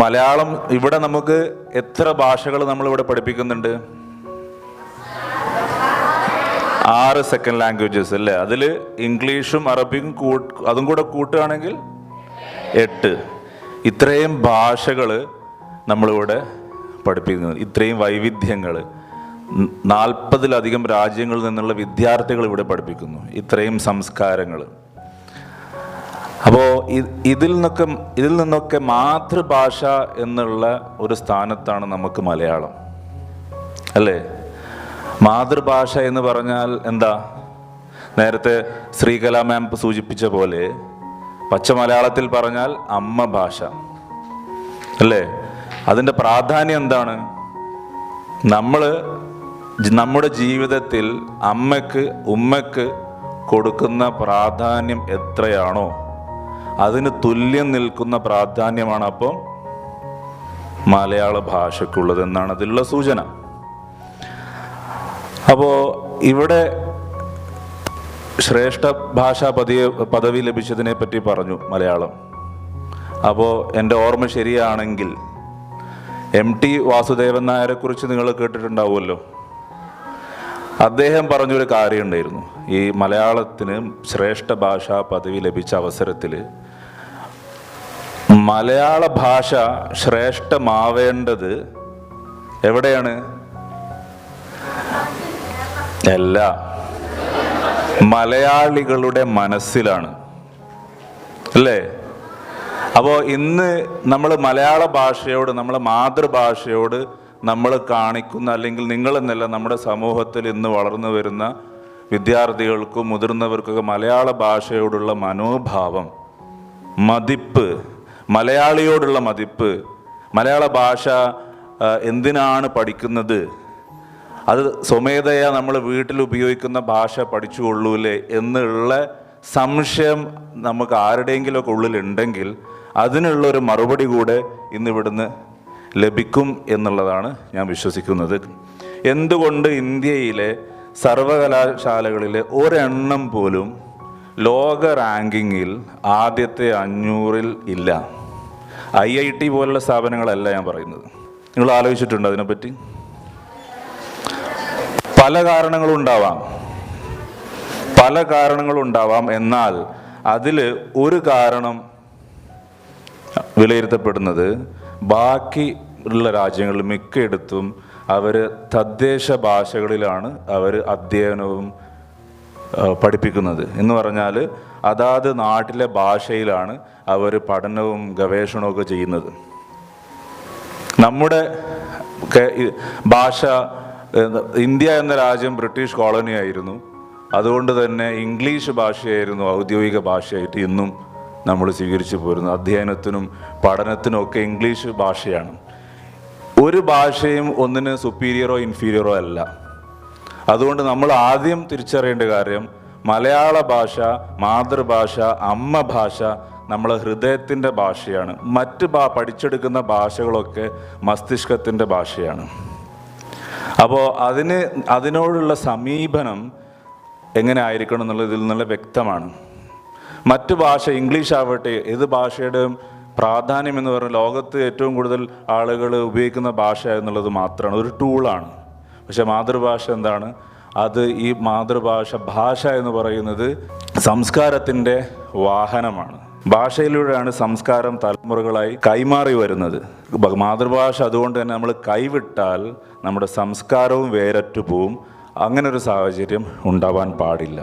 മലയാളം ഇവിടെ നമുക്ക് എത്ര ഭാഷകൾ നമ്മളിവിടെ പഠിപ്പിക്കുന്നുണ്ട്? 6 സെക്കൻഡ് ലാംഗ്വേജസ് അല്ലേ? അതിൽ ഇംഗ്ലീഷും അറബിക്കും അതും കൂടെ കൂട്ടുകയാണെങ്കിൽ 8. ഇത്രയും ഭാഷകൾ നമ്മളിവിടെ പഠിപ്പിക്കുന്നത്, ഇത്രയും വൈവിധ്യങ്ങൾ 40-ലധികം രാജ്യങ്ങളിൽ നിന്നുള്ള വിദ്യാർത്ഥികൾ ഇവിടെ പഠിപ്പിക്കുന്നു, ഇത്രയും സംസ്കാരങ്ങൾ. അപ്പോൾ ഇതിൽ നിന്നൊക്കെ മാതൃഭാഷ എന്നുള്ള ഒരു സ്ഥാനത്താണ് നമുക്ക് മലയാളം, അല്ലേ? മാതൃഭാഷ എന്ന് പറഞ്ഞാൽ എന്താ? നേരത്തെ ശ്രീകല മാം സൂചിപ്പിച്ച പോലെ പച്ച മലയാളത്തിൽ പറഞ്ഞാൽ അമ്മ ഭാഷ, അല്ലേ? അതിൻ്റെ പ്രാധാന്യം എന്താണ്? നമ്മുടെ ജീവിതത്തിൽ അമ്മയ്ക്ക് ഉമ്മയ്ക്ക് കൊടുക്കുന്ന പ്രാധാന്യം എത്രയാണോ അതിന് തുല്യം നിൽക്കുന്ന പ്രാധാന്യമാണ് അപ്പോൾ മലയാള ഭാഷയ്ക്കുള്ളത് എന്നാണ് അതിലുള്ള സൂചന. അപ്പോൾ ഇവിടെ ശ്രേഷ്ഠ ഭാഷാ പദവി ലഭിച്ചതിനെ പറ്റി പറഞ്ഞു മലയാളം. അപ്പോൾ എൻ്റെ ഓർമ്മ ശരിയാണെങ്കിൽ MT വാസുദേവൻ നായരെ കുറിച്ച് നിങ്ങൾ കേട്ടിട്ടുണ്ടാവുമല്ലോ. അദ്ദേഹം പറഞ്ഞൊരു കാര്യമുണ്ടായിരുന്നു, ഈ മലയാളത്തിന് ശ്രേഷ്ഠ ഭാഷാ പദവി ലഭിച്ച അവസരത്തിൽ മലയാള ഭാഷ ശ്രേഷ്ഠമാവേണ്ടത് എവിടെയാണ്? അല്ല, മലയാളികളുടെ മനസ്സിലാണ്, അല്ലേ? അപ്പോൾ ഇന്ന് നമ്മൾ മലയാള ഭാഷയോട്, നമ്മളെ മാതൃഭാഷയോട് നമ്മൾ കാണിക്കുന്ന, അല്ലെങ്കിൽ നിങ്ങളെന്നല്ല നമ്മുടെ സമൂഹത്തിൽ ഇന്ന് വളർന്നു വരുന്ന വിദ്യാർത്ഥികൾക്കും മുതിർന്നവർക്കൊക്കെ മലയാള ഭാഷയോടുള്ള മനോഭാവം, മതിപ്പ്, മലയാളിയോടുള്ള മതിപ്പ്, മലയാള ഭാഷ എന്തിനാണ് പഠിക്കുന്നത്, അത് സ്വമേധയാ നമ്മൾ വീട്ടിൽ ഉപയോഗിക്കുന്ന ഭാഷ പഠിച്ചുകൊള്ളൂലേ എന്നുള്ള സംശയം നമുക്ക് ആരുടെയെങ്കിലുമൊക്കെ ഉള്ളിലുണ്ടെങ്കിൽ അതിനുള്ളൊരു മറുപടി കൂടെ ഇന്നിവിടുന്ന് ലഭിക്കും എന്നുള്ളതാണ് ഞാൻ വിശ്വസിക്കുന്നത്. എന്തുകൊണ്ട് ഇന്ത്യയിലെ സർവകലാശാലകളിലെ ഒരെണ്ണം പോലും ലോക റാങ്കിങ്ങിൽ ആദ്യത്തെ 500-ൽ ഇല്ല? IIT പോലുള്ള സ്ഥാപനങ്ങളല്ല ഞാൻ പറയുന്നത്. നിങ്ങൾ ആലോചിച്ചിട്ടുണ്ടോ അതിനെപ്പറ്റി? പല കാരണങ്ങളുണ്ടാവാം. എന്നാൽ അതിൽ ഒരു കാരണം വിലയിരുത്തപ്പെടുന്നത്, ബാക്കി ഉള്ള രാജ്യങ്ങളിൽ മിക്കയിടത്തും അവർ തദ്ദേശ ഭാഷകളിലാണ് അവർ അധ്യയനവും പഠിപ്പിക്കുന്നത്. എന്ന് പറഞ്ഞാൽ അതാത് നാട്ടിലെ ഭാഷയിലാണ് അവർ പഠനവും ഗവേഷണവും ഒക്കെ ചെയ്യുന്നത്. നമ്മുടെ ഭാഷ, ഇന്ത്യ എന്ന രാജ്യം ബ്രിട്ടീഷ് കോളനി ആയിരുന്നു. അതുകൊണ്ട് തന്നെ ഇംഗ്ലീഷ് ഭാഷയായിരുന്നു ഔദ്യോഗിക ഭാഷയായിട്ട് ഇന്നും നമ്മൾ സ്വീകരിച്ചു പോരുന്നു. അധ്യയനത്തിനും പഠനത്തിനും ഒക്കെ ഇംഗ്ലീഷ് ഭാഷയാണ്. ഒരു ഭാഷയും ഒന്നിന് സുപ്പീരിയറോ ഇൻഫീരിയറോ അല്ല. അതുകൊണ്ട് നമ്മൾ ആദ്യം തിരിച്ചറിയേണ്ട കാര്യം, മലയാള ഭാഷ, മാതൃഭാഷ, അമ്മ ഭാഷ നമ്മളെ ഹൃദയത്തിൻ്റെ ഭാഷയാണ്. മറ്റ് പഠിച്ചെടുക്കുന്ന ഭാഷകളൊക്കെ മസ്തിഷ്കത്തിൻ്റെ ഭാഷയാണ്. അപ്പോൾ അതിനോടുള്ള സമീപനം എങ്ങനെ ആയിരിക്കണം എന്നുള്ളത് ഇതിൽ നല്ല വ്യക്തമാണ്. മറ്റ് ഭാഷ, ഇംഗ്ലീഷ് ആവട്ടെ, ഏത് ഭാഷയുടെയും പ്രാധാന്യം എന്ന് പറഞ്ഞാൽ ലോകത്ത് ഏറ്റവും കൂടുതൽ ആളുകൾ ഉപയോഗിക്കുന്ന ഭാഷ എന്നുള്ളത് മാത്രമാണ്, ഒരു ടൂളാണ്. പക്ഷെ മാതൃഭാഷ എന്താണ്? അത് ഈ ഭാഷ എന്ന് പറയുന്നത് സംസ്കാരത്തിൻ്റെ വാഹനമാണ്. ഭാഷയിലൂടെയാണ് സംസ്കാരം തലമുറകളായി കൈമാറി വരുന്നത്. മാതൃഭാഷ അതുകൊണ്ട് തന്നെ നമ്മൾ കൈവിട്ടാൽ നമ്മുടെ സംസ്കാരവും വേരറ്റു പോവും. അങ്ങനൊരു സാഹചര്യം ഉണ്ടാവാൻ പാടില്ല.